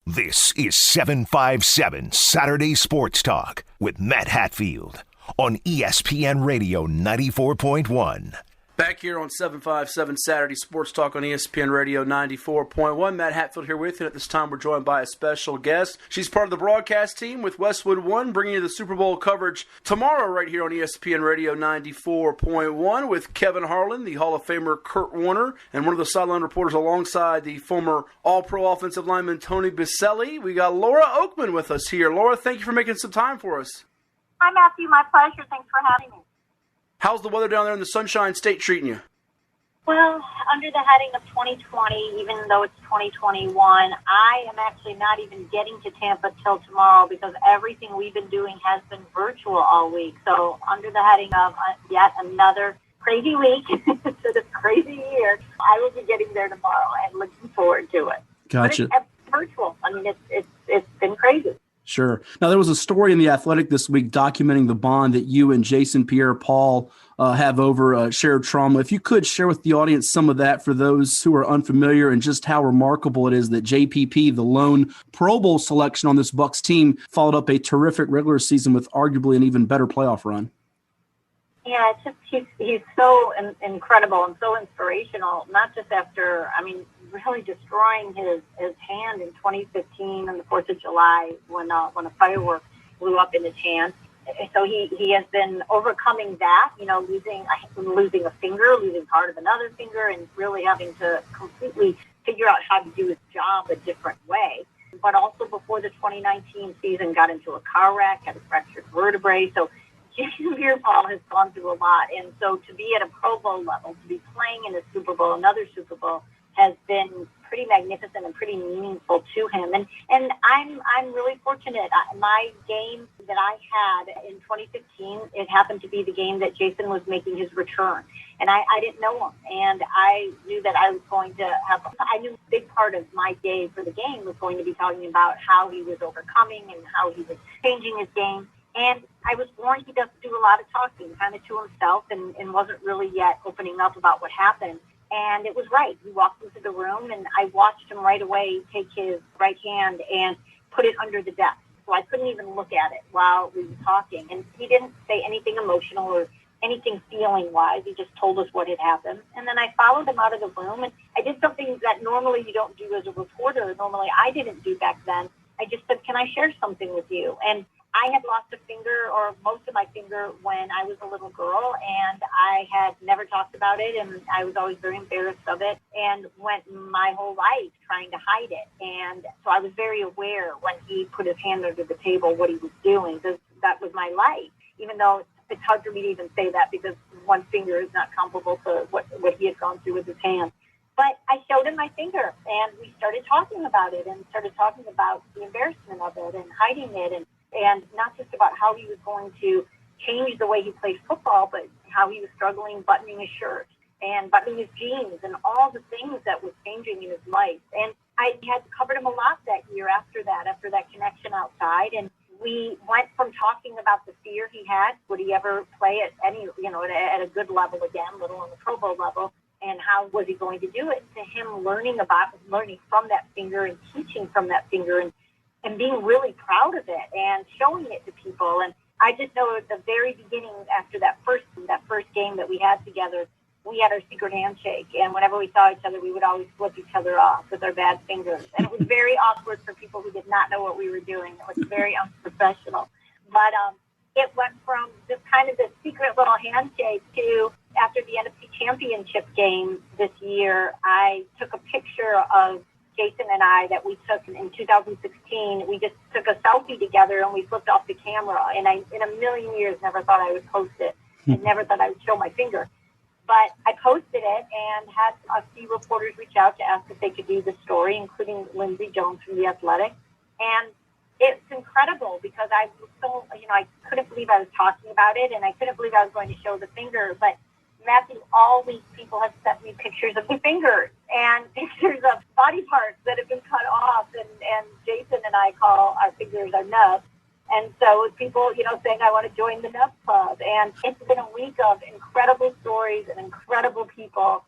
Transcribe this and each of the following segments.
This is 757 Saturday Sports Talk with Matt Hatfield on ESPN Radio 94.1. Back here on 757 Saturday Sports Talk on ESPN Radio 94.1. Matt Hatfield here with you. At this time, we're joined by a special guest. She's part of the broadcast team with Westwood 1, bringing you the Super Bowl coverage tomorrow right here on ESPN Radio 94.1 with Kevin Harlan, the Hall of Famer Kurt Warner, and one of the sideline reporters alongside the former All-Pro offensive lineman Tony Biselli. We got Laura Okmin with us here. Laura, thank you for making some time for us. Hi, Matthew. My pleasure. Thanks for having me. How's the weather down there in the Sunshine State treating you? Well, under the heading of 2020, even though it's 2021, I am actually not even getting to Tampa till tomorrow because everything we've been doing has been virtual all week. So under the heading of yet another crazy week to this crazy year, I will be getting there tomorrow and looking forward to it. Gotcha. But it's virtual. I mean, it's been crazy. Sure. Now, there was a story in The Athletic this week documenting the bond that you and Jason Pierre-Paul have over shared trauma. If you could share with the audience some of that for those who are unfamiliar and just how remarkable it is that JPP, the lone Pro Bowl selection on this Bucs team, followed up a terrific regular season with arguably an even better playoff run. Yeah, it's just he's so incredible and so inspirational, not just after, really destroying his hand in 2015 on the 4th of July when a firework blew up in his hand. So he has been overcoming that, losing a finger, losing part of another finger, and really having to completely figure out how to do his job a different way. But also before the 2019 season, got into a car wreck, had a fractured vertebrae. So Jason Pierre-Paul has gone through a lot. And so to be at a Pro Bowl level, to be playing in a Super Bowl, another Super Bowl, has been pretty magnificent and pretty meaningful to him. And I'm really fortunate. My game that I had in 2015, it happened to be the game that Jason was making his return. And I didn't know him. And I knew that I was going to I knew a big part of my day for the game was going to be talking about how he was overcoming and how he was changing his game. And I was warned he doesn't do a lot of talking, kind of to himself, and wasn't really yet opening up about what happened. And it was right. He walked into the room, and I watched him right away take his right hand and put it under the desk. So I couldn't even look at it while we were talking. And he didn't say anything emotional or anything feeling-wise. He just told us what had happened. And then I followed him out of the room, and I did something that normally you don't do as a reporter. Normally I didn't do back then. I just said, can I share something with you? And I had lost a finger, or most of my finger, when I was a little girl, and I had never talked about it, and I was always very embarrassed of it, and went my whole life trying to hide it. And so I was very aware when he put his hand under the table what he was doing, because that was my life, even though it's hard for me to even say that because one finger is not comparable to what he had gone through with his hand. But I showed him my finger, and we started talking about it and started talking about the embarrassment of it and hiding it, and not just about how he was going to change the way he played football, but how he was struggling buttoning his shirt and buttoning his jeans and all the things that was changing in his life. And I had covered him a lot that year after that connection outside. And we went from talking about the fear he had, would he ever play at any, at a good level again, let alone the Pro Bowl level, and how was he going to do it, to him learning from that finger and teaching from that finger and being really proud of it and showing it to people. And I just know at the very beginning, after that first game that we had together, we had our secret handshake. And whenever we saw each other, we would always flip each other off with our bad fingers. And it was very awkward for people who did not know what we were doing. It was very unprofessional. But it went from just kind of this secret little handshake to, after the NFC Championship game this year, I took a picture of Jason and I that we took in 2016. We just took a selfie together and we flipped off the camera. And I, in a million years, never thought I would post it. I never thought I would show my finger. But I posted it and had a few reporters reach out to ask if they could do the story, including Lindsey Jones from The Athletic. And it's incredible because I was so, I couldn't believe I was talking about it, and I couldn't believe I was going to show the finger. But Matthew, all week people have sent me pictures of the fingers and pictures of body parts that have been cut off, and Jason and I call our fingers our nubs. And so people, saying, I want to join the Nub Club. And it's been a week of incredible stories and incredible people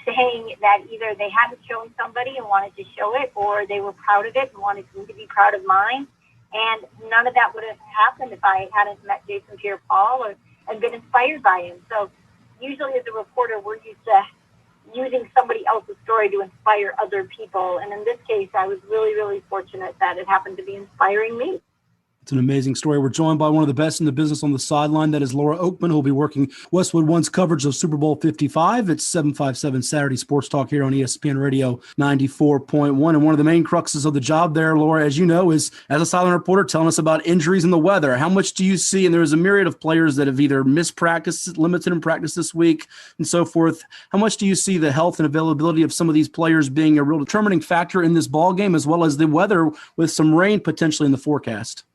saying that either they hadn't shown somebody and wanted to show it, or they were proud of it and wanted me to be proud of mine. And none of that would have happened if I hadn't met Jason Pierre-Paul and been inspired by him. So usually as a reporter, we're used to using somebody else's story to inspire other people. And in this case, I was really, really fortunate that it happened to be inspiring me. It's an amazing story. We're joined by one of the best in the business on the sideline. That is Laura Okmin, who will be working Westwood One's coverage of Super Bowl 55. It's 757 Saturday Sports Talk here on ESPN Radio 94.1. And one of the main cruxes of the job there, Laura, as you know, is as a sideline reporter telling us about injuries and the weather. How much do you see? And there's a myriad of players that have either missed practice, limited in practice this week, and so forth. How much do you see the health and availability of some of these players being a real determining factor in this ball game, as well as the weather with some rain potentially in the forecast?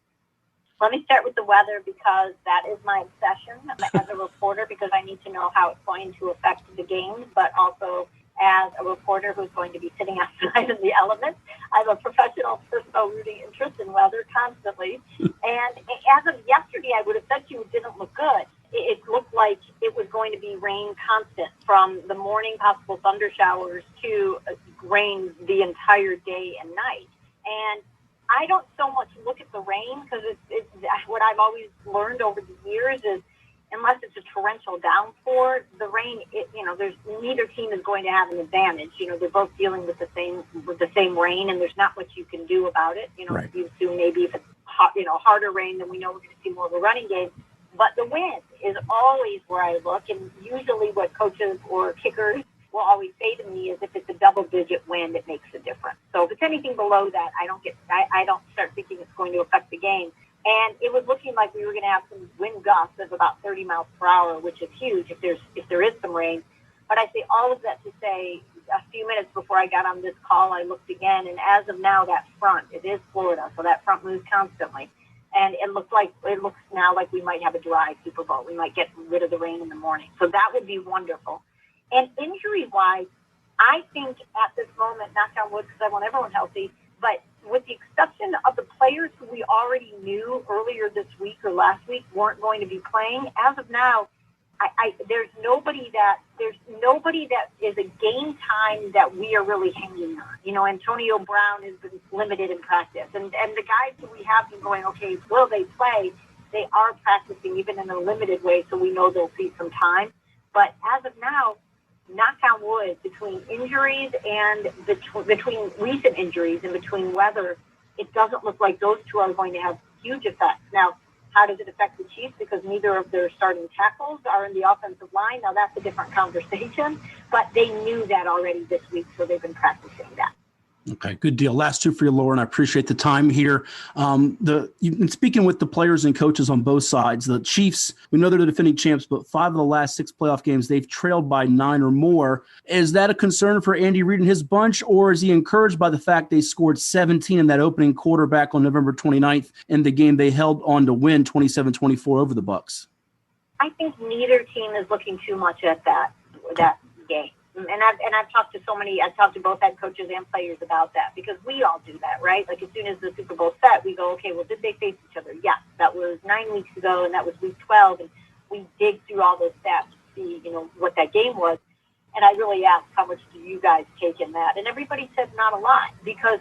Let me start with the weather because that is my obsession as a reporter, because I need to know how it's going to affect the games, but also as a reporter who's going to be sitting outside in the elements. I have a professional personal rooting interest in weather constantly. And as of yesterday, I would have said to you it didn't look good. It looked like it was going to be rain constant from the morning, possible thunder showers, to rain the entire day and night. And I don't so much look at the rain because it's what I've always learned over the years is unless it's a torrential downpour, the rain, there's neither team is going to have an advantage. They're both dealing with the same rain, and there's not much you can do about it. Right. You assume maybe if it's harder rain, then we know we're going to see more of a running game. But the wind is always where I look, and usually what coaches or kickers will always say to me is if it's a double-digit wind, it makes a difference. So if it's anything below that, I don't start thinking it's going to affect the game. And it was looking like we were going to have some wind gusts of about 30 miles per hour, which is huge if there is some rain. But I say all of that to say a few minutes before I got on this call, I looked again, and as of now, that front, it is Florida, so that front moves constantly. And it looks now like we might have a dry Super Bowl. We might get rid of the rain in the morning. So that would be wonderful. And injury-wise, I think at this moment, knock on wood, because I want everyone healthy, but with the exception of the players who we already knew earlier this week or last week weren't going to be playing, as of now, there's nobody that is a game time that we are really hanging on. Antonio Brown has been limited in practice. And the guys who we have been going, okay, will they play? They are practicing even in a limited way, so we know they'll see some time. But as of now, knock on wood, between injuries and between recent injuries and between weather, it doesn't look like those two are going to have huge effects. Now, how does it affect the Chiefs? Because neither of their starting tackles are in the offensive line. Now, that's a different conversation, but they knew that already this week, so they've been practicing that. Okay, good deal. Last two for you, Laura, and I appreciate the time here. You've been speaking with the players and coaches on both sides. The Chiefs, we know they're the defending champs, but 5 of the last 6 playoff games, they've trailed by 9 or more. Is that a concern for Andy Reid and his bunch, or is he encouraged by the fact they scored 17 in that opening quarter back on November 29th in the game they held on to win 27-24 over the Bucs? I think neither team is looking too much at that game. And I've talked to both head coaches and players about that, because we all do that, right? Like as soon as the Super Bowl set, we go, okay, well, did they face each other? Yes, that was 9 weeks ago, and that was week 12, and we dig through all those stats to see, what that game was. And I really asked, how much do you guys take in that? And everybody said not a lot, because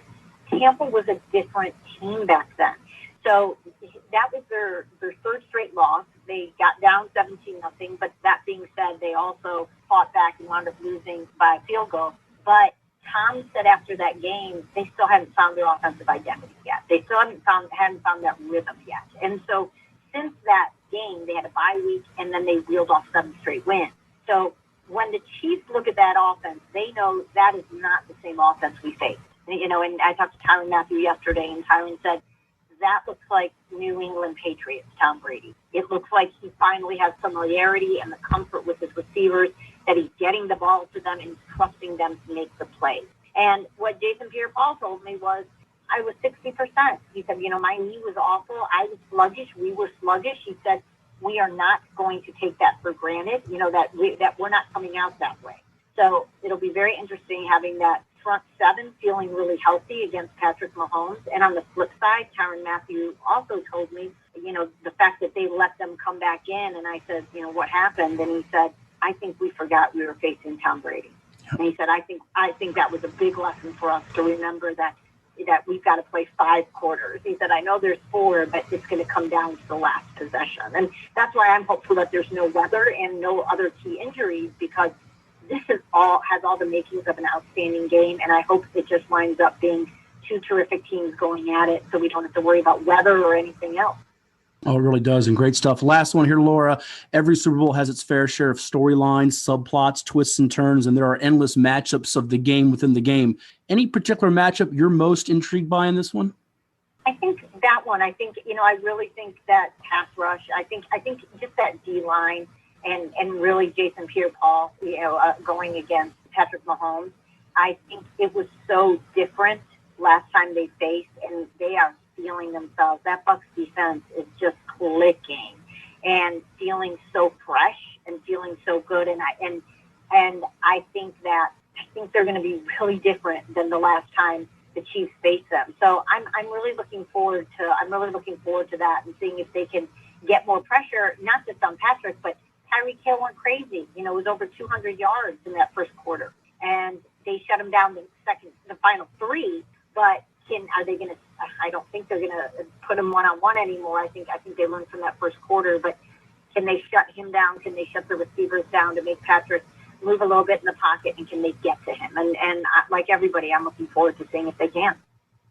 Tampa was a different team back then. So that was their third straight loss. They got down 17-0, but that being said, they also fought back and wound up losing by a field goal. But Tom said after that game, they still haven't found their offensive identity yet. They still haven't found that rhythm yet. And so since that game, they had a bye week, and then they reeled off 7 straight wins. So when the Chiefs look at that offense, they know that is not the same offense we faced. And I talked to Tyrann Mathieu yesterday, and Tyrann said, that looks like New England Patriots, Tom Brady. It looks like he finally has familiarity and the comfort with his receivers, that he's getting the ball to them and trusting them to make the plays. And what Jason Pierre-Paul told me was, I was 60%. He said, my knee was awful. I was sluggish. We were sluggish. He said, we are not going to take that for granted, that we're not coming out that way. So it'll be very interesting having that front 7 feeling really healthy against Patrick Mahomes. And on the flip side, Tyrann Mathieu also told me, the fact that they let them come back in. And I said, what happened? And he said, I think we forgot we were facing Tom Brady. And he said, I think that was a big lesson for us to remember that we've got to play 5 quarters. He said, I know there's 4, but it's going to come down to the last possession. And that's why I'm hopeful that there's no weather and no other key injuries, because this has all the makings of an outstanding game. And I hope it just winds up being 2 terrific teams going at it, so we don't have to worry about weather or anything else. Oh, it really does. And great stuff. Last one here, Laura. Every Super Bowl has its fair share of storylines, subplots, twists and turns, and there are endless matchups of the game within the game. Any particular matchup you're most intrigued by in this one? I think that one. I think, I really think that pass rush. I think just that D line and really Jason Pierre-Paul, going against Patrick Mahomes. I think it was so different last time they faced, and they are feeling themselves. That Bucs defense is just clicking and feeling so fresh and feeling so good. And I think they're going to be really different than the last time the Chiefs faced them. So I'm really looking forward to that and seeing if they can get more pressure, not just on Patrick, but Tyreek Hill went crazy. It was over 200 yards in that first quarter, and they shut him down the final 3. But are they going to? I don't think they're going to put him one-on-one anymore. I think they learned from that first quarter. But can they shut him down? Can they shut the receivers down to make Patrick move a little bit in the pocket? And can they get to him? And like everybody, I'm looking forward to seeing if they can.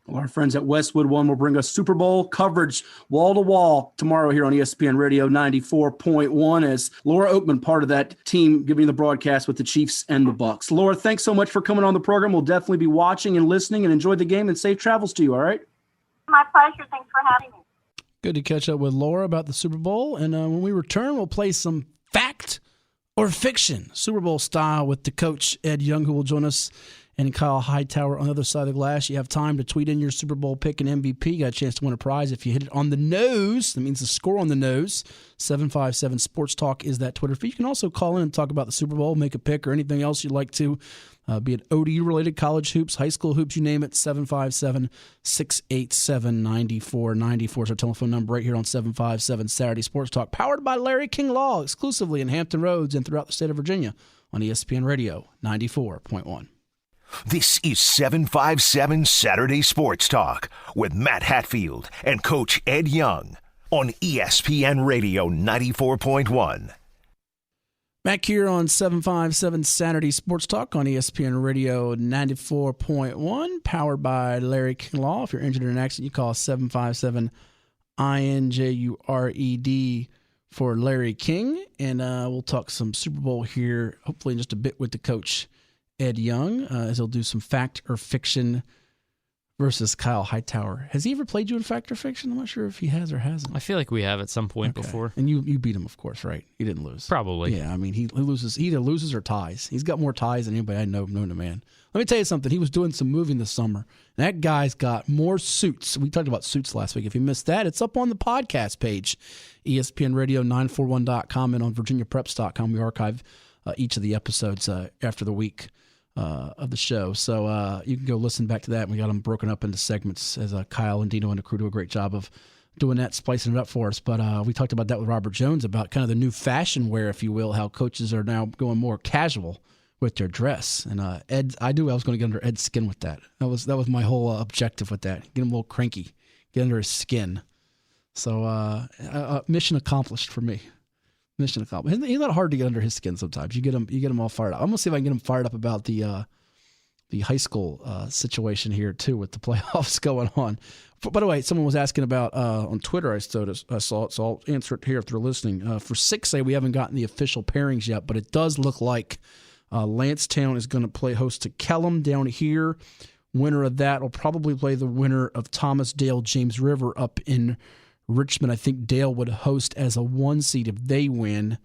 Well, our friends at Westwood One will bring us Super Bowl coverage wall to wall tomorrow here on ESPN Radio 94.1 as Laura Okmin, part of that team, giving the broadcast with the Chiefs and the Bucs. Laura, thanks so much for coming on the program. We'll definitely be watching and listening and enjoy the game, and safe travels to you. All right. My pleasure. Thanks for having me. Good to catch up with Laura about the Super Bowl. And when we return, we'll play some fact or fiction, Super Bowl style, with the coach, Ed Young, who will join us, and Kyle Hightower on the other side of the glass. You have time to tweet in your Super Bowl pick and MVP. You got a chance to win a prize if you hit it on the nose. That means the score on the nose. 757 Sports Talk is that Twitter feed. You can also call in and talk about the Super Bowl, make a pick, or anything else you'd like to, be it ODU-related, college hoops, high school hoops, you name it. 757-687-9494 is our telephone number right here on 757 Saturday Sports Talk, powered by Larry King Law, exclusively in Hampton Roads and throughout the state of Virginia on ESPN Radio 94.1. This is 757 Saturday Sports Talk with Matt Hatfield and Coach Ed Young on ESPN Radio 94.1. Back here on 757 Saturday Sports Talk on ESPN Radio 94.1, powered by Larry King Law. If you're injured in an accident, you call 757-INJURED for Larry King. And we'll talk some Super Bowl here, hopefully in just a bit, with the coach, Ed Young, as he'll do some fact or fiction versus Kyle Hightower. Has he ever played you in fact or fiction? I'm not sure if he has or hasn't. I feel like we have at some point before. And you beat him, of course, right? He didn't lose. Probably. Yeah, I mean, he loses. He either loses or ties. He's got more ties than anybody I know known to man. Let me tell you something. He was doing some moving this summer. And that guy's got more suits. We talked about suits last week. If you missed that, it's up on the podcast page, ESPNRadio941.com, and on VirginiaPreps.com. We archive each of the episodes after the week of the show. So you can go listen back to that. We got them broken up into segments as Kyle and Dino and the crew do a great job of doing that, splicing it up for us. But we talked about that with Robert Jones, about kind of the new fashion wear, if you will, how coaches are now going more casual with their dress. And Ed, I was going to get under Ed's skin with that. That was my whole objective with that. Get him a little cranky, get under his skin. So mission accomplished for me. Mission accomplished. He's not hard to get under his skin sometimes. You get him all fired up. I'm gonna see if I can get him fired up about the high school situation here too, with the playoffs going on. By the way, someone was asking about on Twitter. I saw it, so I'll answer it here if they're listening. For 6A, we haven't gotten the official pairings yet, but it does look like Lancetown is going to play host to Kellum down here. Winner of that will probably play the winner of Thomas Dale James River up in Richmond. I think Dale would host as a 1 seed if they win,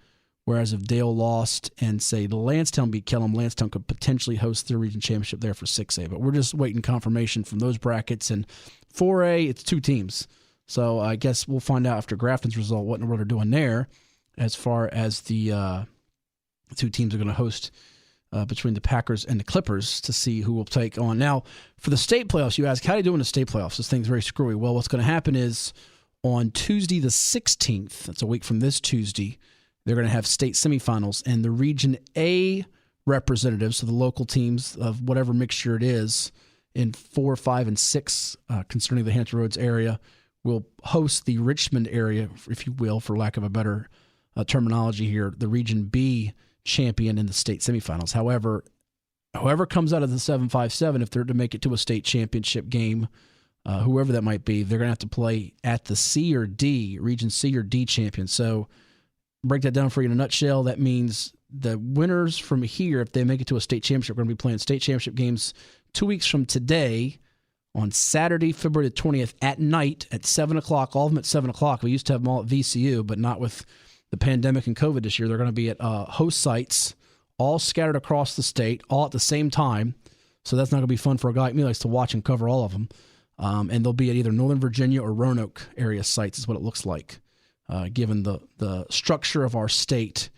whereas if Dale lost and, say, Lancetown beat Kellum, Lancetown could potentially host their region championship there for 6A. But we're just waiting confirmation from those brackets. And 4A, it's 2 teams. So I guess we'll find out after Grafton's result what in the world they're doing there as far as the 2 teams are going to host between the Packers and the Clippers to see who will take on. Now, for the state playoffs, you ask, how do you do in the state playoffs? This thing's very screwy. Well, what's going to happen is, on Tuesday the 16th, that's a week from this Tuesday, they're going to have state semifinals, and the Region A representatives, so the local teams of whatever mixture it is, in 4, 5, and 6 concerning the Hampton Roads area, will host the Richmond area, if you will, for lack of a better terminology here, the Region B champion in the state semifinals. However, whoever comes out of the 7-5-7, if they're to make it to a state championship game, whoever that might be, they're going to have to play at the C or D, Region C or D champion. So break that down for you in a nutshell. That means the winners from here, if they make it to a state championship, are going to be playing state championship games 2 weeks from today on Saturday, February the 20th at night at 7 o'clock, all of them at 7 o'clock. We used to have them all at VCU, but not with the pandemic and COVID this year. They're going to be at host sites, all scattered across the state, all at the same time. So that's not going to be fun for a guy like me who likes to watch and cover all of them. And they'll be at either Northern Virginia or Roanoke area sites is what it looks like, given the structure of our state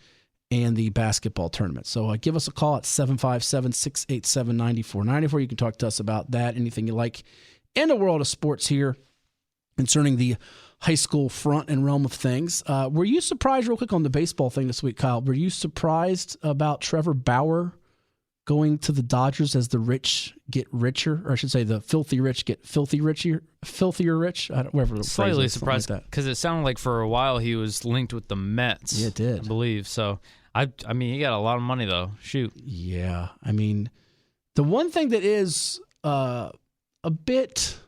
and the basketball tournament. So give us a call at 757-687-9494. You can talk to us about that, anything you like in the world of sports here concerning the high school front and realm of things. Were you surprised, real quick, on the baseball thing this week, Kyle? Were you surprised about Trevor Bauer going to the Dodgers as the rich get richer, or I should say the filthy rich get filthier rich? Whatever the Slightly phrase is, surprised because it sounded like for a while he was linked with the Mets. Yeah, it did. I believe. So, I mean, he got a lot of money, though. Shoot. Yeah. I mean, the one thing that is a bit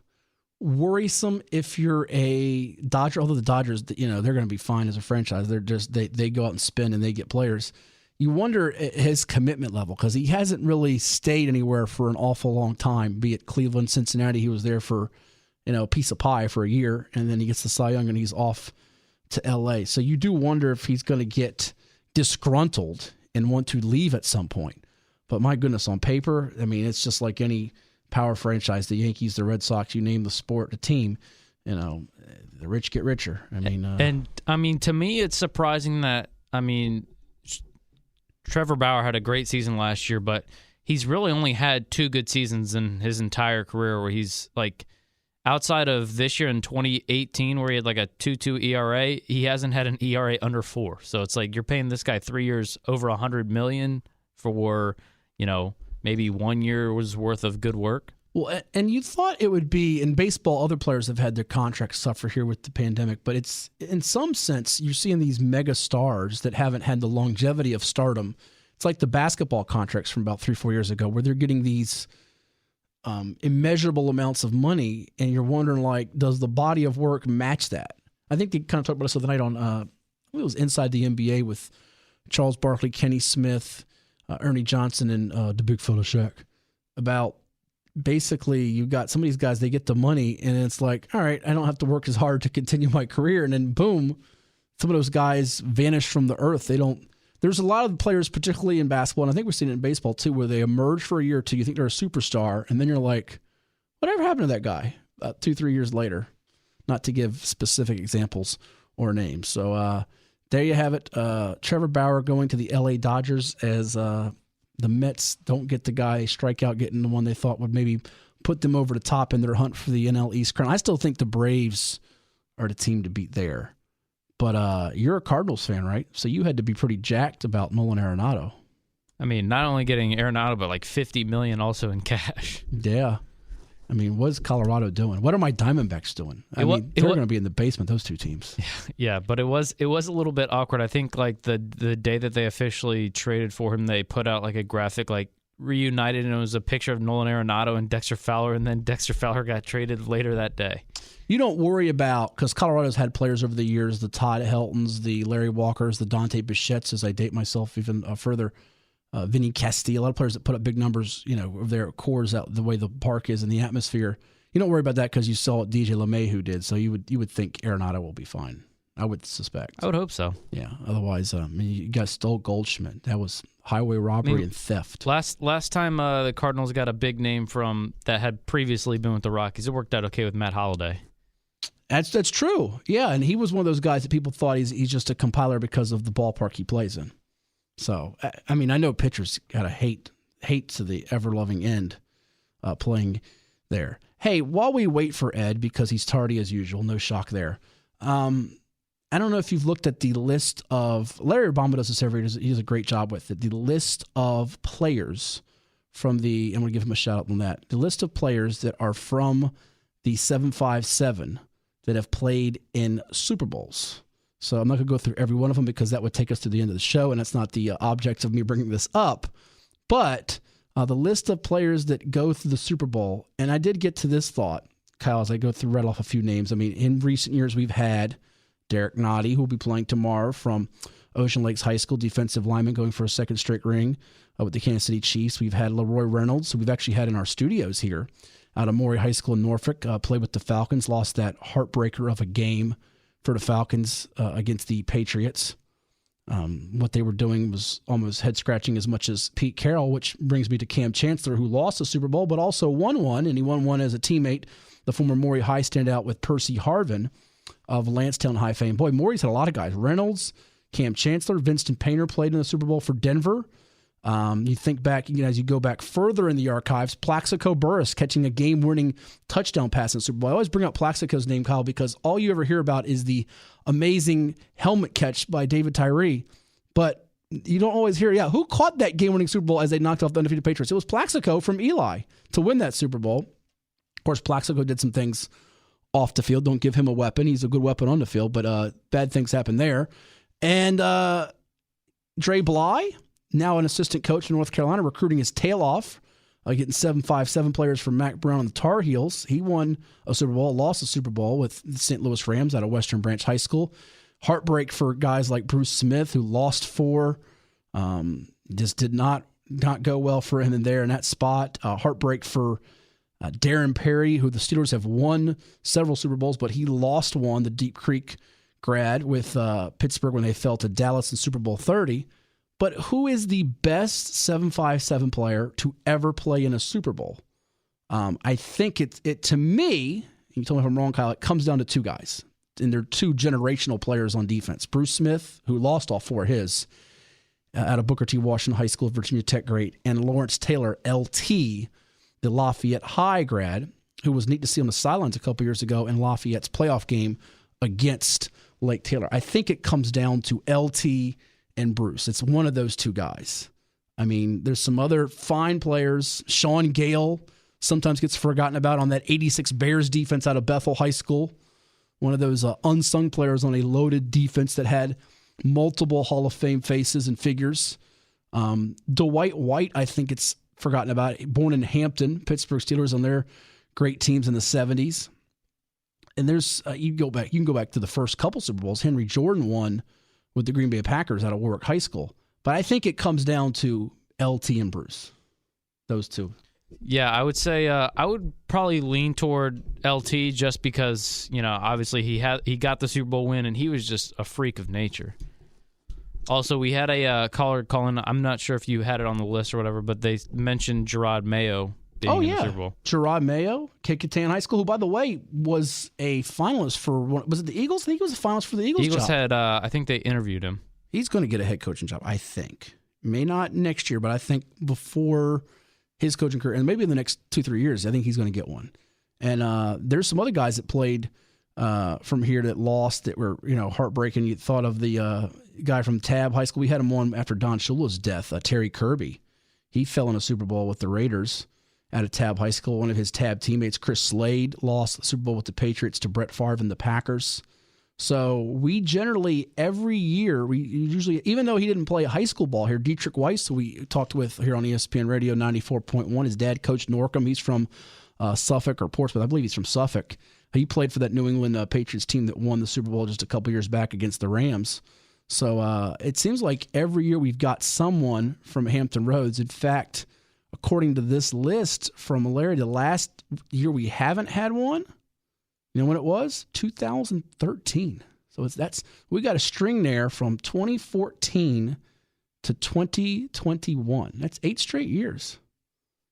worrisome if you're a Dodger, although the Dodgers, they're going to be fine as a franchise. They're just they go out and spend and they get players. You wonder his commitment level, because he hasn't really stayed anywhere for an awful long time, be it Cleveland, Cincinnati. He was there for, a piece of pie for a year, and then he gets the Cy Young and he's off to L.A. So you do wonder if he's going to get disgruntled and want to leave at some point. But my goodness, on paper, I mean, it's just like any power franchise, the Yankees, the Red Sox, you name the sport, the team, the rich get richer. I mean, to me, it's surprising that, Trevor Bauer had a great season last year, but he's really only had 2 good seasons in his entire career where he's like, outside of this year in 2018 where he had like a 2.2 ERA, he hasn't had an ERA under 4. So it's like you're paying this guy 3 years over $100 million for, maybe 1 year was worth of good work. Well, and you thought it would be, in baseball, other players have had their contracts suffer here with the pandemic, but it's, in some sense, you're seeing these mega stars that haven't had the longevity of stardom. It's like the basketball contracts from about 3-4 years ago, where they're getting these immeasurable amounts of money, and you're wondering, like, does the body of work match that? I think they kind of talked about this the other night on, it was Inside the NBA with Charles Barkley, Kenny Smith, Ernie Johnson, and the big fella Shaq, about basically you got some of these guys, they get the money and it's like, all right, I don't have to work as hard to continue my career. And then boom, some of those guys vanish from the earth. There's a lot of players, particularly in basketball, and I think we're seeing it in baseball too, where they emerge for a year or two. You think they're a superstar, and then you're like, whatever happened to that guy 2-3 years later? Not to give specific examples or names. So there you have it. Trevor Bauer going to the LA Dodgers as the Mets don't get the guy, strikeout getting the one they thought would maybe put them over the top in their hunt for the NL East crown. I still think the Braves are the team to beat there. But you're a Cardinals fan, right? So you had to be pretty jacked about Nolan Arenado. I mean, not only getting Arenado, but like $50 million also in cash. Yeah. I mean, what's Colorado doing? What are my Diamondbacks doing? They're going to be in the basement, those two teams. Yeah, but it was a little bit awkward. I think like the day that they officially traded for him, they put out like a graphic like reunited, and it was a picture of Nolan Arenado and Dexter Fowler, and then Dexter Fowler got traded later that day. You don't worry about, because Colorado's had players over the years, the Todd Heltons, the Larry Walkers, the Dante Bichettes, as I date myself even further, Vinny Castilla, a lot of players that put up big numbers, of their cores out the way the park is and the atmosphere. You don't worry about that because you saw what DJ LeMahieu did, so you would think Arenado will be fine. I would suspect. I would hope so. Yeah. Otherwise, you guys stole Goldschmidt. That was highway robbery and theft. Last time the Cardinals got a big name from that had previously been with the Rockies, it worked out okay with Matt Holliday. That's true. Yeah, and he was one of those guys that people thought he's just a compiler because of the ballpark he plays in. So, I mean, I know pitchers got to hate to the ever-loving end playing there. Hey, while we wait for Ed, because he's tardy as usual, no shock there, I don't know if you've looked at the list of Larry Obama does this every year. He does a great job with it. The list of players from the, I'm going to give him a shout out on that. The list of players that are from the 757 that have played in Super Bowls. So I'm not going to go through every one of them because that would take us to the end of the show, and that's not the object of me bringing this up. But the list of players that go through the Super Bowl, and I did get to this thought, Kyle, as I go through, read off a few names. I mean, in recent years, we've had Derek Nottie, who will be playing tomorrow from Ocean Lakes High School, defensive lineman going for a second straight ring with the Kansas City Chiefs. We've had Leroy Reynolds, who we've actually had in our studios here out of Maury High School in Norfolk, played with the Falcons, lost that heartbreaker of a game for the Falcons against the Patriots. What they were doing was almost head-scratching as much as Pete Carroll, which brings me to Cam Chancellor, who lost the Super Bowl but also won one, and he won one as a teammate, the former Maury High standout with Percy Harvin of Lansdowne High fame. Boy, Maury's had a lot of guys. Reynolds, Cam Chancellor, Vincent Painter played in the Super Bowl for Denver. You think back, as you go back further in the archives, Plaxico Burress catching a game-winning touchdown pass in the Super Bowl. I always bring up Plaxico's name, Kyle, because all you ever hear about is the amazing helmet catch by David Tyree, but you don't always hear, who caught that game-winning Super Bowl as they knocked off the undefeated Patriots? It was Plaxico from Eli to win that Super Bowl. Of course, Plaxico did some things off the field. Don't give him a weapon. He's a good weapon on the field, but bad things happen there. And Dre Bly, now an assistant coach in North Carolina, recruiting his tail off, getting 757 players from Mac Brown and the Tar Heels. He won a Super Bowl, lost a Super Bowl with the St. Louis Rams out of Western Branch High School. Heartbreak for guys like Bruce Smith, who lost 4. Just did not go well for him in there in that spot. Heartbreak for Darren Perry, who the Steelers have won several Super Bowls, but he lost one, the Deep Creek grad with Pittsburgh when they fell to Dallas in Super Bowl 30. But who is the best 757 player to ever play in a Super Bowl? I think it to me, you can tell me if I'm wrong, Kyle, it comes down to 2 guys. And they're 2 generational players on defense. Bruce Smith, who lost all 4 of his out of Booker T. Washington High School, Virginia Tech great, and Lawrence Taylor, LT, the Lafayette High grad, who was neat to see on the sidelines a couple years ago in Lafayette's playoff game against Lake Taylor. I think it comes down to LT and Bruce. It's one of those 2 guys. I mean, there's some other fine players. Sean Gale sometimes gets forgotten about on that 86 Bears defense out of Bethel High School. One of those unsung players on a loaded defense that had multiple Hall of Fame faces and figures. Dwight White, I think it's forgotten about. Born in Hampton, Pittsburgh Steelers on their great teams in the 70s. And there's you can go back to the first couple Super Bowls. Henry Jordan won with the Green Bay Packers out of Warwick High School. But I think it comes down to LT and Bruce, those 2. Yeah, I would say I would probably lean toward LT just because, obviously he got the Super Bowl win and he was just a freak of nature. Also, we had a caller calling. I'm not sure if you had it on the list or whatever, but they mentioned Gerard Mayo being in the Super Bowl. Gerard Mayo, Kickintan High School, who, by the way, was a finalist for, was it the Eagles? I think he was a finalist for the Eagles Eagles job. had, I think they interviewed him. He's going to get a head coaching job, I think. May not next year, but I think before his coaching career, and maybe in the next 2-3 years, I think he's going to get one. And there's some other guys that played from here that lost that were, heartbreaking. You thought of the guy from Tab High School. We had him on after Don Shula's death, Terry Kirby. He fell in a Super Bowl with the Raiders out of Tab High School. One of his Tab teammates, Chris Slade, lost the Super Bowl with the Patriots to Brett Favre and the Packers. So we generally, every year, we usually, even though he didn't play high school ball here, Dietrich Weiss, who we talked with here on ESPN Radio 94.1, his dad coached Norcom. He's from Suffolk or Portsmouth. I believe he's from Suffolk. He played for that New England Patriots team that won the Super Bowl just a couple years back against the Rams. So it seems like every year we've got someone from Hampton Roads. In fact, according to this list from Larry, the last year we haven't had one, you know when it was? 2013. So we got a string there from 2014 to 2021. That's 8 straight years.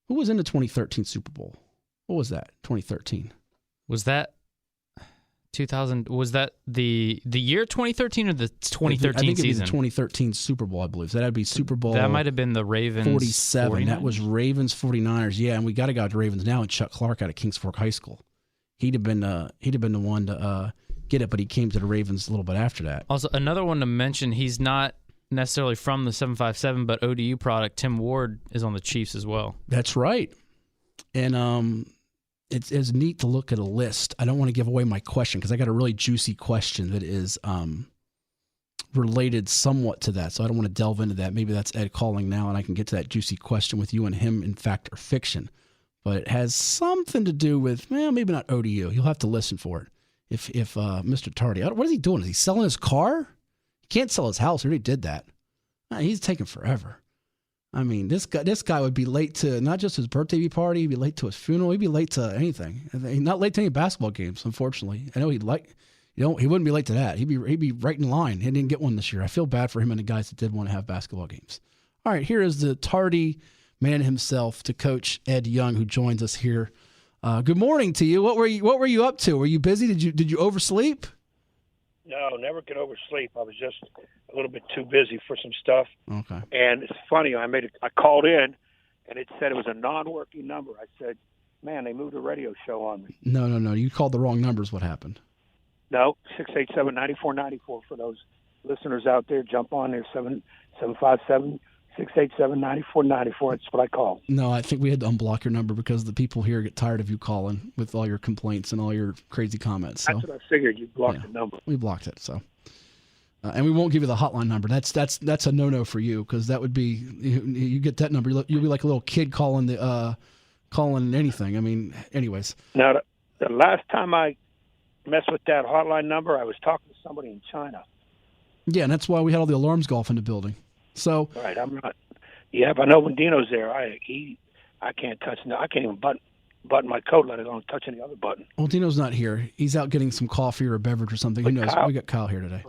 Who was in the 2013 Super Bowl? What was that? 2013. Was that 2000? Was that the year 2013 or the 2013 I think it season? was the 2013 Super Bowl, I believe. So that'd be Super Bowl. That might have been the Ravens 47. 49ers? That was Ravens 49ers. Yeah, and we got a guy at the Ravens now, and Chuck Clark out of Kings Fork High School. He'd have been the one to get it, but he came to the Ravens a little bit after that. Also, another one to mention, he's not necessarily from the 757, but ODU product, Tim Ward, is on the Chiefs as well. That's right. And it's neat to look at a list. I don't want to give away my question because I got a really juicy question that is related somewhat to that. So I don't want to delve into that. Maybe that's Ed calling now, and I can get to that juicy question with you and him in fact or fiction. But it has something to do with, well, maybe not ODU. You'll have to listen for it. If Mr. Tardy, what is he doing? Is he selling his car? He can't sell his house. He already did that. He's taking forever. I mean, this guy would be late to not just his birthday party. He'd be late to his funeral. He'd be late to anything. He's not late to any basketball games, unfortunately. I know he wouldn't be late to that. He'd be right in line. He didn't get one this year. I feel bad for him and the guys that did want to have basketball games. All right, here is the tardy man himself, to Coach Ed Young, who joins us here. Good morning to you. What were you up to? Were you busy? Did you oversleep? No, never could oversleep. I was just a little bit too busy for some stuff. Okay. And it's funny. I called in, and it said it was a non-working number. I said, "Man, they moved a radio show on me." No. You called the wrong numbers. What happened? No, 687-9494 for those listeners out there. Jump on there, 757-687-9494. That's what I call. No, I think we had to unblock your number because the people here get tired of you calling with all your complaints and all your crazy comments. So. That's what I figured. You blocked the number. We blocked it, so. And we won't give you the hotline number. That's a no-no for you because that would be you get that number, you'll be like a little kid calling anything. I mean, anyways. Now, the last time I messed with that hotline number, I was talking to somebody in China. Yeah, and that's why we had all the alarms go off in the building. So. Right, I'm not. Yeah, but I know when Dino's there, I can't touch. I can't even button my coat, let alone touch any other button. Well, Dino's not here. He's out getting some coffee or a beverage or something. Who knows? We got Kyle here today.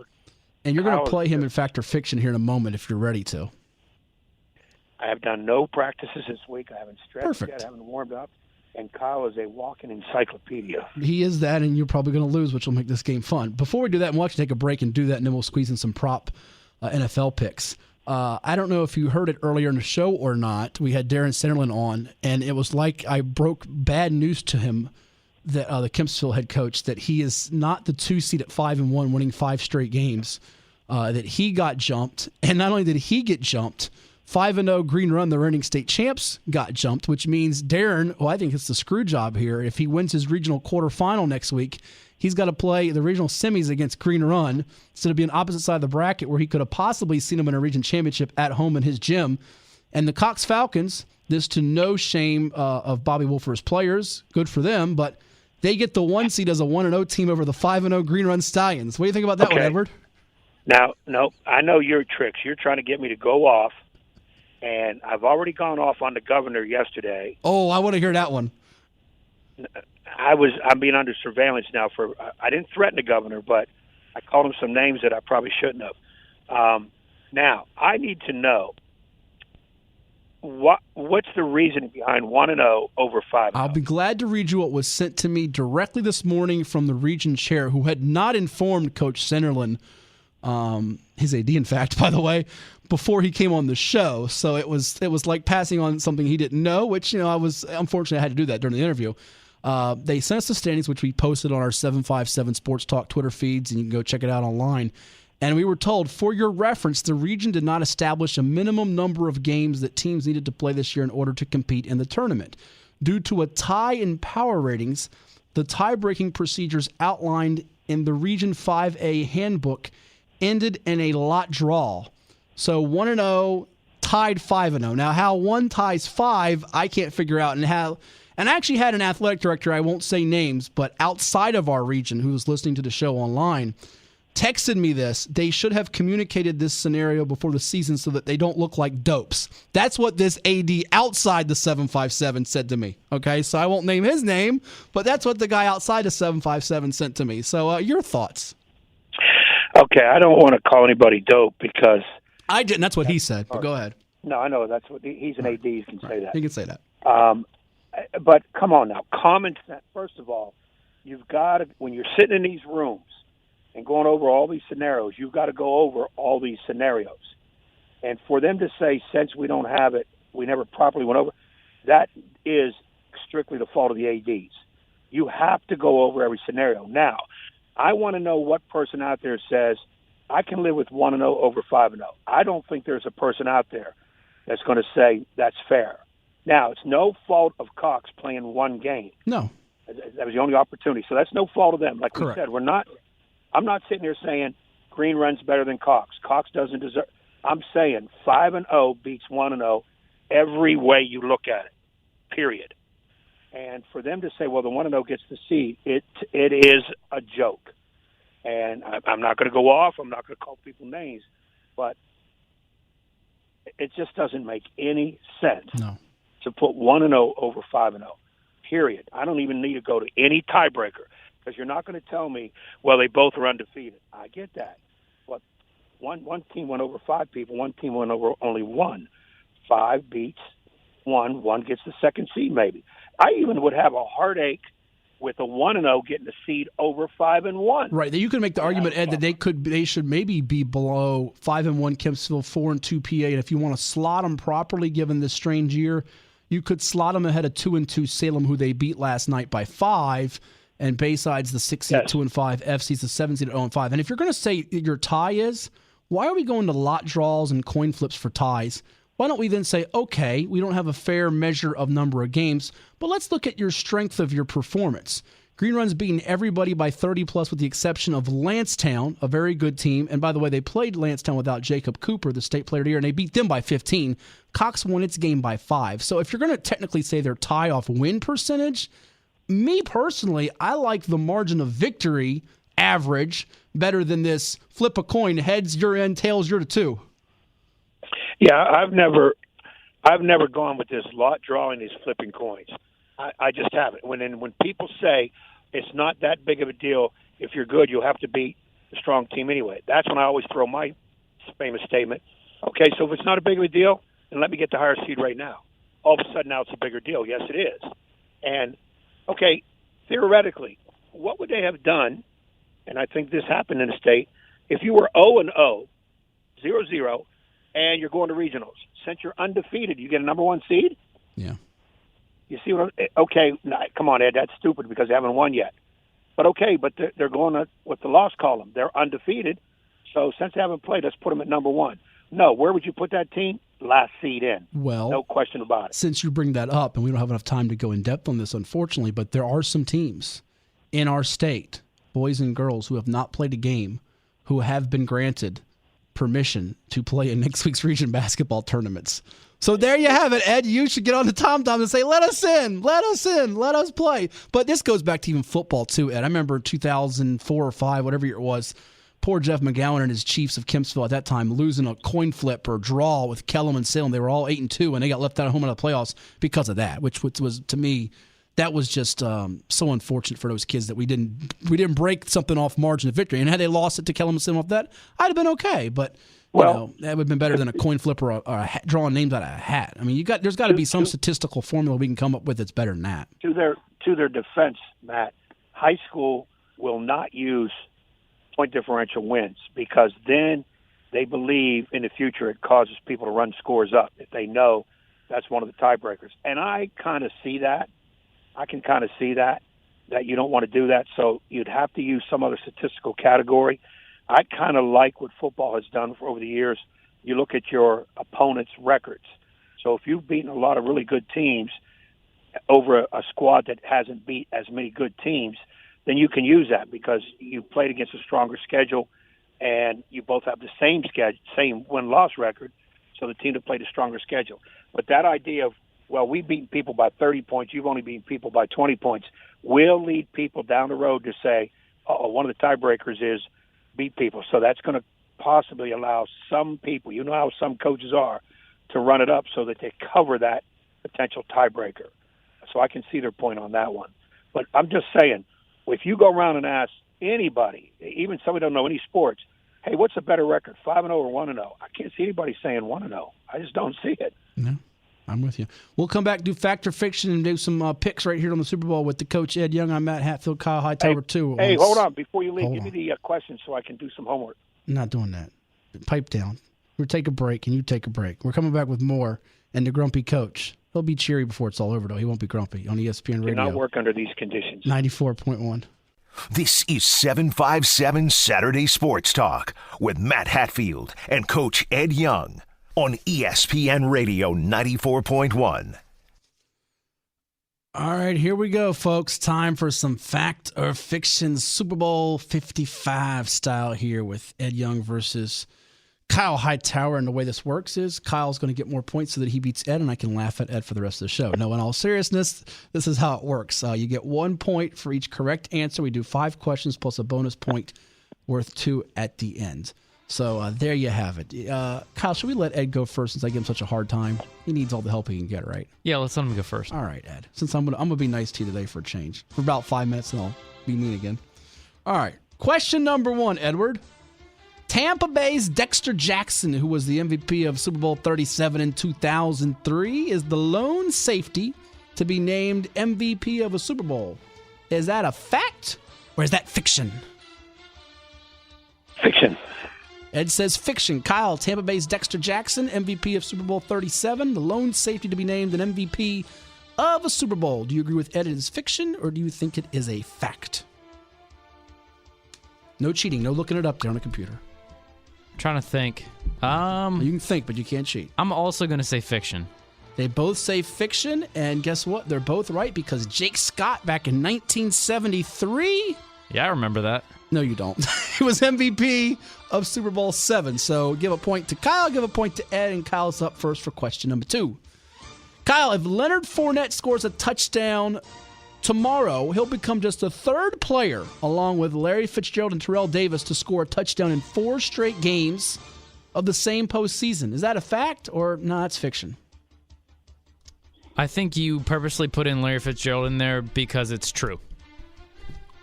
And you're going to play him in fact or fiction here in a moment if you're ready to. I have done no practices this week. I haven't stretched yet. I haven't warmed up. And Kyle is a walking encyclopedia. He is that, and you're probably going to lose, which will make this game fun. Before we do that, we'll actually take a break and do that, and then we'll squeeze in some prop NFL picks. I don't know if you heard it earlier in the show or not. We had Darren Sanderlin on, and it was like I broke bad news to him, that the Kempsville head coach, that he is not the 2 seed at 5-1, winning 5 straight games. That he got jumped, and not only did he get jumped, 5-0 Green Run, the reigning state champs, got jumped, which means Darren, I think it's the screw job here. If he wins his regional quarterfinal next week, he's got to play the regional semis against Green Run instead of being opposite side of the bracket where he could have possibly seen him in a region championship at home in his gym. And the Cox Falcons, this to no shame of Bobby Wolfer's players, good for them, but they get the 1 seed as a 1-0 team over the 5-0 Green Run Stallions. What do you think about that one, Edward? Now, no, I know your tricks. You're trying to get me to go off, and I've already gone off on the governor yesterday. Oh, I want to hear that one. I'm being under surveillance now I didn't threaten the governor, but I called him some names that I probably shouldn't have. Now, I need to know what's the reason behind 1-0 over 5-0. I'll be glad to read you what was sent to me directly this morning from the region chair, who had not informed Coach Sanderlin, his AD, in fact, by the way, before he came on the show. So it was like passing on something he didn't know, which, I was unfortunate I had to do that during the interview. They sent us the standings, which we posted on our 757 Sports Talk Twitter feeds, and you can go check it out online. And we were told, for your reference, the region did not establish a minimum number of games that teams needed to play this year in order to compete in the tournament. Due to a tie in power ratings, the tie-breaking procedures outlined in the Region 5A handbook ended in a lot draw. So 1-0 tied 5-0. Now, how 1 ties 5, I can't figure out. And I actually had an athletic director, I won't say names, but outside of our region, who was listening to the show online, texted me this. They should have communicated this scenario before the season so that they don't look like dopes. That's what this AD outside the 757 said to me. Okay, so I won't name his name, but that's what the guy outside the 757 sent to me. So your thoughts? Okay, I don't want to call anybody dope because I didn't. That's what he said, but go ahead. No, I know. That's what he's an AD. He can say that. He can say that. But come on now. Common sense. First of all, you've got to, when you're sitting in these rooms and going over all these scenarios, you've got to go over all these scenarios. And for them to say, since we don't have it, we never properly went over, that is strictly the fault of the ADs. You have to go over every scenario. Now, I want to know what person out there says, I can live with 1-0 over 5-0. I don't think there's a person out there that's going to say that's fair. Now, it's no fault of Cox playing one game. No. That was the only opportunity. So that's no fault of them. Like Correct. we said, I'm not sitting here saying Green runs better than Cox. Cox doesn't deserve. I'm saying 5-0 beats 1-0 every way you look at it, period. And for them to say, well, the 1-0 gets the seed, it is a joke. And I'm not going to go off. I'm not going to call people names. But it just doesn't make any sense to put 1-0 over 5-0, period. I don't even need to go to any tiebreaker because you're not going to tell me, well, they both are undefeated. I get that. But one team went over 5 people. One team went over only 1. 5 beats 1. 1 gets the second seed maybe. I even would have a heartache with a 1-0 getting the seed over 5-1. Right. You could make the argument, Ed, that they should maybe be below 5-1 Kempsville, 4-2 PA. And if you want to slot them properly, given this strange year, you could slot them ahead of 2-2 Salem, who they beat last night by 5. And Bayside's the 6 seed, 2-5. FC's the 7 seed at 0-5. And if you're going to say your tie is, why are we going to lot draws and coin flips for ties? Why don't we then say, okay, we don't have a fair measure of number of games, but let's look at your strength of your performance. Green Run's beaten everybody by 30-plus with the exception of Lancetown, a very good team. And by the way, they played Lancetown without Jacob Cooper, the state player of the year, and they beat them by 15. Cox won its game by 5. So if you're going to technically say their tie-off win percentage, me personally, I like the margin of victory average better than this flip a coin, heads you're in, tails you're to 2. Yeah, I've never gone with this lot drawing, these flipping coins. I just haven't. When people say it's not that big of a deal, if you're good, you'll have to beat a strong team anyway. That's when I always throw my famous statement. Okay, so if it's not a big of a deal, then let me get the higher seed right now. All of a sudden now it's a bigger deal. Yes, it is. And, okay, theoretically, what would they have done, and I think this happened in the state, if you were 0-0, 0-0, and you're going to regionals. Since you're undefeated, you get a number 1 seed? Yeah. You see what okay, come on, Ed, that's stupid because they haven't won yet. But okay, but they're going with the loss column. They're undefeated. So since they haven't played, let's put them at number 1. No, where would you put that team? Last seed in. Well, no question about it. Since you bring that up, and we don't have enough time to go in depth on this, unfortunately, but there are some teams in our state, boys and girls, who have not played a game, who have been granted permission to play in next week's region basketball tournaments. So there you have it, Ed. You should get on the tom-tom and say, let us in, let us play. But this goes back to even football too, Ed. I remember 2004 or 5, whatever year it was, poor Jeff McGowan and his Chiefs of Kempsville at that time losing a coin flip or draw with Kellum and Salem. They were all 8-2, and they got left out of home in the playoffs because of that, which was, to me, that was just so unfortunate for those kids that we didn't break something off margin of victory. And had they lost it to Kellum and Salem off that, I'd have been okay. But that would have been better than a coin flip or drawing names out of a hat. I mean, there's got to be some statistical formula we can come up with that's better than that. To their defense, Matt, high school will not use point differential wins because then they believe in the future it causes people to run scores up if they know that's one of the tiebreakers. And I kind of see that. I can kind of see that you don't want to do that, so you'd have to use some other statistical category. I kind of like what football has done over the years. You look at your opponent's records. So if you've beaten a lot of really good teams over a squad that hasn't beat as many good teams, then you can use that because you played against a stronger schedule and you both have the same win-loss record, so the team that played a stronger schedule. But that idea of, well, we beat people by 30 points, you've only beaten people by 20 points, will lead people down the road to say, one of the tiebreakers is beat people. So that's going to possibly allow some people, you know how some coaches are, to run it up so that they cover that potential tiebreaker. So I can see their point on that one. But I'm just saying, if you go around and ask anybody, even somebody who don't know any sports, hey, what's a better record, 5-0 or 1-0? I can't see anybody saying 1-0. I just don't see it. No, I'm with you. We'll come back, do Fact or Fiction, and do some picks right here on the Super Bowl with the coach, Ed Young. I'm Matt Hatfield, Kyle Hightower, too. Hey, hold on. Before you leave, give me the questions so I can do some homework. I'm not doing that. Pipe down. We'll take a break, and you take a break. We're coming back with more, and the grumpy coach. He'll be cheery before it's all over, though. He won't be grumpy on ESPN Radio. Cannot work under these conditions. 94.1. This is 757 Saturday Sports Talk with Matt Hatfield and Coach Ed Young on ESPN Radio 94.1. All right, here we go, folks. Time for some fact or fiction Super Bowl 55 style here with Ed Young versus Kyle Hightower. And the way this works is Kyle's going to get more points so that he beats Ed, and I can laugh at Ed for the rest of the show. No, in all seriousness, this is how it works. You get 1 point for each correct answer. We do 5 questions plus a bonus point worth 2 at the end. So there you have it. Kyle, should we let Ed go first since I give him such a hard time? He needs all the help he can get, right? Yeah, let's let him go first. All right, Ed. Since I'm gonna be nice to you today for a change. For about 5 minutes, and I'll be mean again. All right. Question number 1, Edward. Tampa Bay's Dexter Jackson, who was the MVP of Super Bowl 37 in 2003, is the lone safety to be named MVP of a Super Bowl. Is that a fact or is that fiction? Fiction. Ed says fiction. Kyle, Tampa Bay's Dexter Jackson, MVP of Super Bowl 37, the lone safety to be named an MVP of a Super Bowl. Do you agree with Ed it is fiction, or do you think it is a fact? No cheating, no looking it up there on a computer. I'm trying to think. You can think, but you can't cheat. I'm also going to say fiction. They both say fiction, and guess what? They're both right because Jake Scott back in 1973... Yeah, I remember that. No, you don't. He was MVP of Super Bowl 7. So give a point to Kyle, give a point to Ed, and Kyle's up first for question number 2. Kyle, if Leonard Fournette scores a touchdown tomorrow, he'll become just the 3rd player, along with Larry Fitzgerald and Terrell Davis, to score a touchdown in 4 straight games of the same postseason. Is that a fact or no, it's fiction? I think you purposely put in Larry Fitzgerald in there because it's true.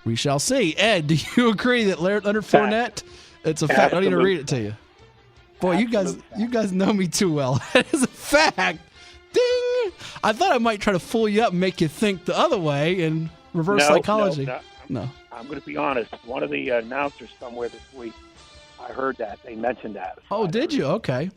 We shall see. Ed, do you agree that Leonard Fournette? It's a fact. I don't need to read it to you. Boy, you guys know me too well. It is a fact. Ding! I thought I might try to fool you up and make you think the other way in reverse psychology. No. I'm going to be honest. One of the announcers somewhere this week, I heard that. They mentioned that. Oh, did you? Okay.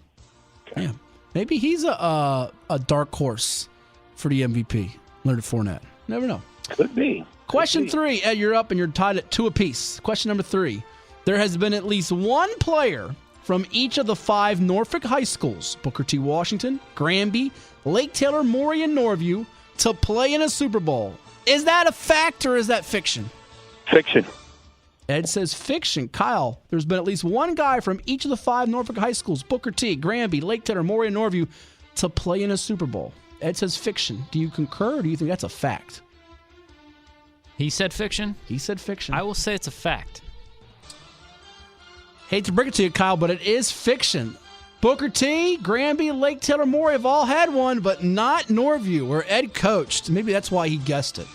Yeah. Maybe he's a dark horse for the MVP, Leonard Fournette. Never know. Could be. Question 3, Ed, you're up and you're tied at 2 apiece. Question number 3. There has been at least one player from each of the 5 Norfolk high schools, Booker T. Washington, Granby, Lake Taylor, Maury, and Norview, to play in a Super Bowl. Is that a fact or is that fiction? Fiction. Ed says fiction. Kyle, there's been at least one guy from each of the 5 Norfolk high schools, Booker T., Granby, Lake Taylor, Maury, and Norview, to play in a Super Bowl. Ed says fiction. Do you concur or do you think that's a fact? He said fiction? He said fiction. I will say it's a fact. Hate to break it to you, Kyle, but it is fiction. Booker T, Granby, Lake Taylor, Maury have all had one, but not Norview, where Ed coached. Maybe that's why he guessed it.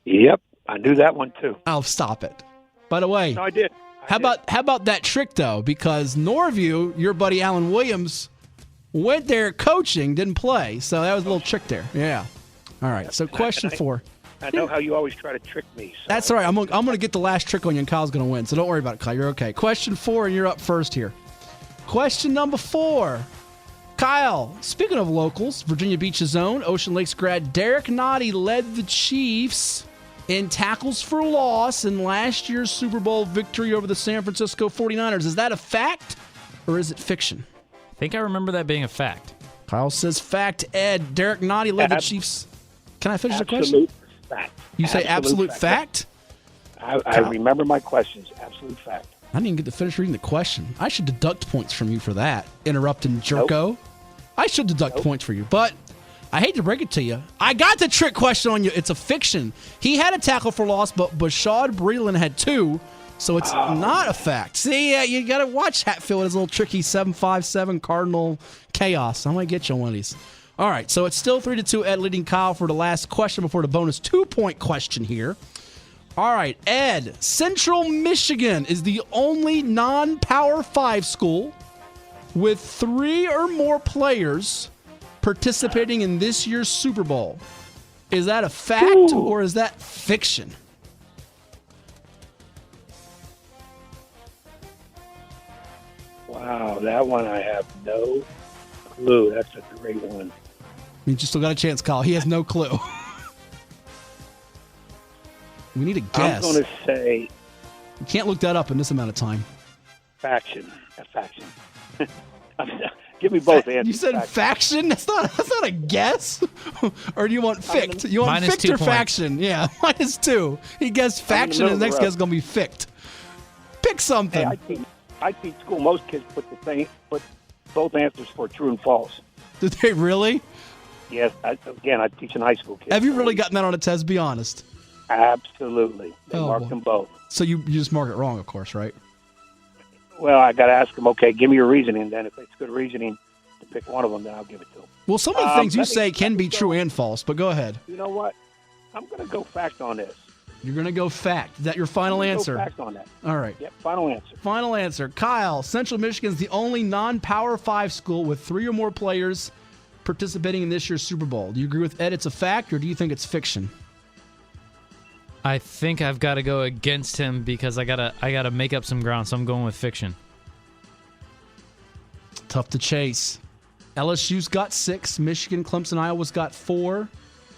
Yep, I knew that one too. Oh, stop it. By the way, no, I did. How about that trick, though? Because Norview, your buddy Alan Williams, went there coaching, didn't play. So that was a little trick there. Yeah. All right, so question 4. I know how you always try to trick me. So. That's all right. I'm going to get the last trick on you, and Kyle's going to win. So don't worry about it, Kyle. You're okay. Question 4, and you're up first here. Question number 4. Kyle, speaking of locals, Virginia Beach's own Ocean Lakes grad Derek Nottie led the Chiefs in tackles for loss in last year's Super Bowl victory over the San Francisco 49ers. Is that a fact, or is it fiction? I think I remember that being a fact. Kyle says fact. Ed, Derek Nottie led the Chiefs. Can I finish the question? Absolute fact. You say absolute fact? I remember my questions. Absolute fact. I didn't even get to finish reading the question. I should deduct points from you for that. Interrupting Jerko. Nope. I should deduct points for you, but I hate to break it to you. I got the trick question on you. It's a fiction. He had a tackle for loss, but Bashad Breeland had 2, so it's not a fact. See, you got to watch Hatfield, his little tricky 757 Cardinal chaos. I might get you on one of these. All right, so it's still 3-2, Ed leading Kyle for the last question before the bonus 2-point question here. All right, Ed, Central Michigan is the only non-Power 5 school with 3 or more players participating in this year's Super Bowl. Is that a fact or is that fiction? Wow, that one I have no clue. That's a great one. You still got a chance, Kyle. He has no clue. We need a guess. I'm going to say You can't look that up in this amount of time. faction. A faction. Give me both answers. You said faction? That's not a guess. Or do you want fict? You want Minus fict 2 or points. faction? Yeah, -2. He guessed faction, and the next guess is going to be fict. Pick something. Hey, I teach school. Most kids put both answers for true and false. Did they really? Yes. I teach in high school kids. Have you really gotten that on a test? Be honest. Absolutely. They Oh, mark boy. them both. So you just mark it wrong, of course, right? Well, I got to ask them, okay, give me your reasoning. Then if it's good reasoning to pick one of them, then I'll give it to them. Well, some of the things you let me- say can let be me go. true and false, but go ahead. You know what? I'm going to go fact on this. You're going to go fact. Is that your final I'm gonna answer? Go fact on that. All right. Yep, final answer. Final answer. Kyle, Central Michigan is the only non-Power 5 school with 3 or more players participating in this year's Super Bowl. Do you agree with Ed it's a fact, or do you think it's fiction? I think I've got to go against him because I gotta make up some ground, so I'm going with fiction. Tough to chase. LSU's got 6. Michigan, Clemson, Iowa's got 4.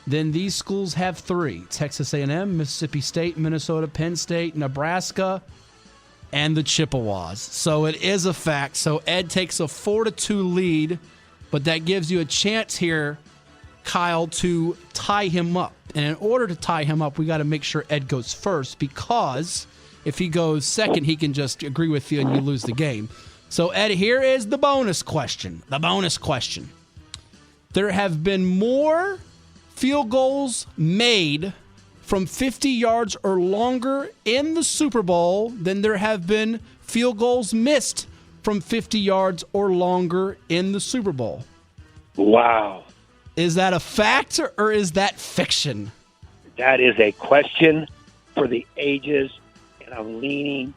Then these schools have 3. Texas A&M, Mississippi State, Minnesota, Penn State, Nebraska, and the Chippewas. So it is a fact. So Ed takes a 4-2 lead, but that gives you a chance here, Kyle, to tie him up. And in order to tie him up, we got to make sure Ed goes first, because if he goes second, he can just agree with you and you lose the game. So, Ed, here is the bonus question. The bonus question. There have been more field goals made from 50 yards or longer in the Super Bowl than there have been field goals missed from 50 yards or longer in the Super Bowl. Wow. Is that a fact or is that fiction? That is a question for the ages, and I'm leaning.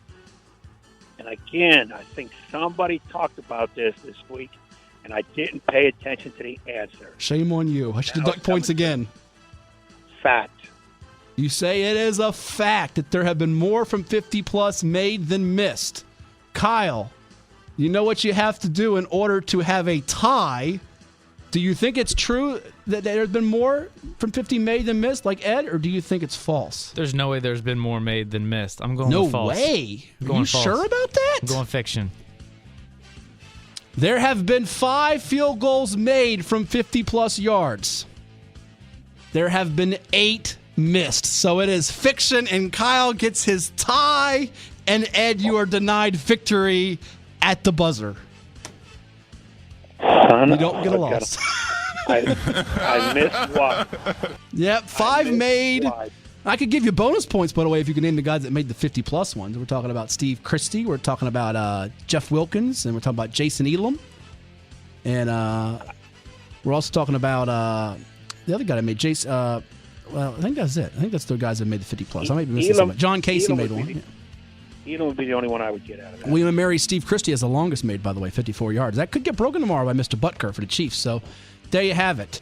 And again, I think somebody talked about this week, and I didn't pay attention to the answer. Shame on you. I should deduct points again. Fact. You say it is a fact that there have been more from 50-plus made than missed. Kyle, you know what you have to do in order to have a tie. Do you think it's true that there's been more from 50 made than missed, like Ed, or do you think it's false? There's no way there's been more made than missed. I'm going No with false. way. I'm Are going you false. sure about that? I'm going fiction. There have been 5 field goals made from 50-plus yards. There have been 8 missed. So it is fiction, and Kyle gets his tie, and Ed, you are denied victory at the buzzer. Son You don't of get a gun. loss. I missed one. Yep, 5 missed made. one. I could give you bonus points, by the way, if you can name the guys that made the 50-plus ones. We're talking about Steve Christie. We're talking about Jeff Wilkins. And we're talking about Jason Elam. And we're also talking about the other guy that made Jason. Well, I think that's it. I think that's the guys that made the 50-plus. I might be missing Elam- somebody. John Casey Elam made would one. be Yeah. Elam would be the only one I would get out of that. William and Mary Steve Christie has the longest made, by the way, 54 yards. That could get broken tomorrow by Mr. Butker for the Chiefs. So there you have it.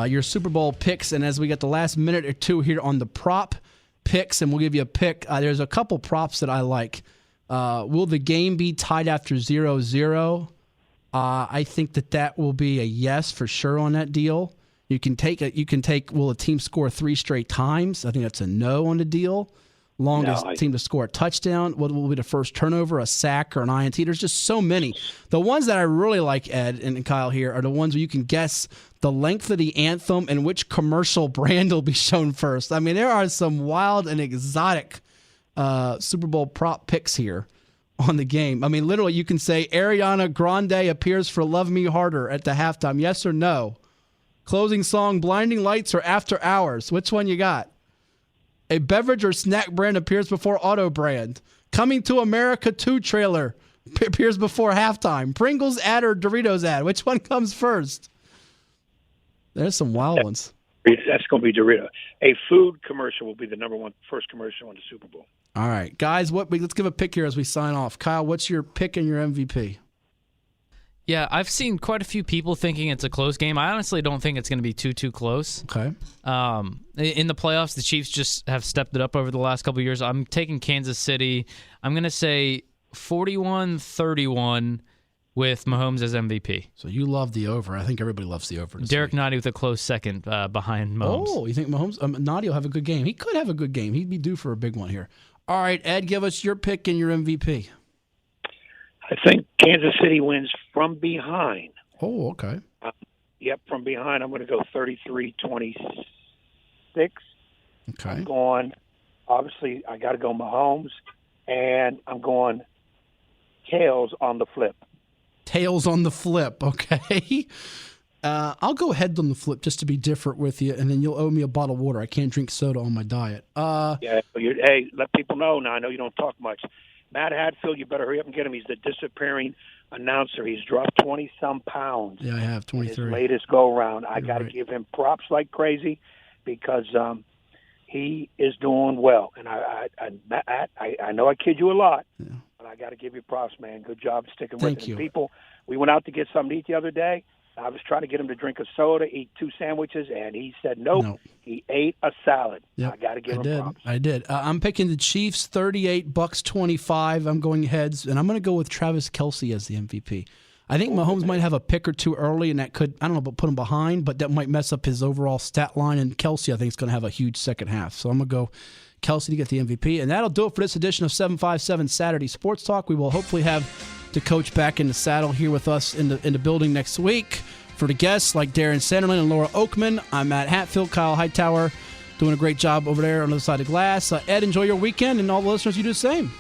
Your Super Bowl picks. And as we get the last minute or two here on the prop picks, and we'll give you a pick. There's a couple props that I like. Will the game be tied after 0-0? I think that will be a yes for sure on that deal. You can take will a team score 3 straight times? I think that's a no on the deal. Longest team to score a touchdown. What will be the first turnover, a sack, or an INT? There's just so many. The ones that I really like, Ed and Kyle, here are the ones where you can guess the length of the anthem and which commercial brand will be shown first. I mean, there are some wild and exotic Super Bowl prop picks here on the game. I mean, literally, you can say Ariana Grande appears for Love Me Harder at the halftime. Yes or no? Closing song, Blinding Lights or After Hours? Which one you got? A beverage or snack brand appears before Auto Brand. Coming to America 2 trailer appears before halftime. Pringles ad or Doritos ad? Which one comes first? There's some wild ones. That's going to be Dorito. A food commercial will be the first commercial on the Super Bowl. All right, guys, let's give a pick here as we sign off. Kyle, what's your pick and your MVP? Yeah, I've seen quite a few people thinking it's a close game. I honestly don't think it's going to be too close. Okay. In the playoffs, the Chiefs just have stepped it up over the last couple of years. I'm taking Kansas City. I'm going to say 41-31, with Mahomes as MVP. So you love the over. I think everybody loves the over. Derek Nottie with a close second behind Mahomes. Oh, you think Mahomes? Nottie will have a good game. He could have a good game. He'd be due for a big one here. All right, Ed, give us your pick and your MVP. I think Kansas City wins from behind. Oh, okay. Yep, from behind. I'm going to go 33-26. Okay. I'm going, obviously, I got to go Mahomes, and I'm going tails on the flip. Tails on the flip, okay. I'll go heads on the flip just to be different with you, and then you'll owe me a bottle of water. I can't drink soda on my diet. Yeah, hey, let people know now. I know you don't talk much. Matt Hatfield, you better hurry up and get him. He's the disappearing announcer. He's dropped 20-some pounds. Yeah, I have 23. His latest go-around. I got to right. give him props like crazy because he is doing well. And I know I kid you a lot, but I got to give you props, man. Good job sticking with it. Thank you. And people, we went out to get something to eat the other day. I was trying to get him to drink a soda, eat 2 sandwiches, and he said nope. He ate a salad. Yep, I got to give him props. I did. I'm picking the Chiefs 38, Bucs 25. I'm going heads, and I'm going to go with Travis Kelce as the MVP. I think Mahomes might have a pick or two early, and that could, I don't know, but put him behind, but that might mess up his overall stat line. And Kelce, I think, is going to have a huge second half. So I'm going to go Kelce to get the MVP. And that'll do it for this edition of 757 Saturday Sports Talk. We will hopefully have the coach back in the saddle here with us in the building next week. For the guests like Darren Sanderlin and Laura Okmin, I'm Matt Hatfield, Kyle Hightower, doing a great job over there on the other side of glass. Ed, enjoy your weekend, and all the listeners, you do the same.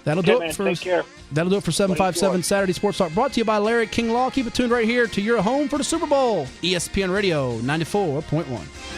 That'll do it for Take care. That'll do it for 757 Saturday Sports Talk, brought to you by Larry King Law. Keep it tuned right here to your home for the Super Bowl, ESPN Radio 94.1.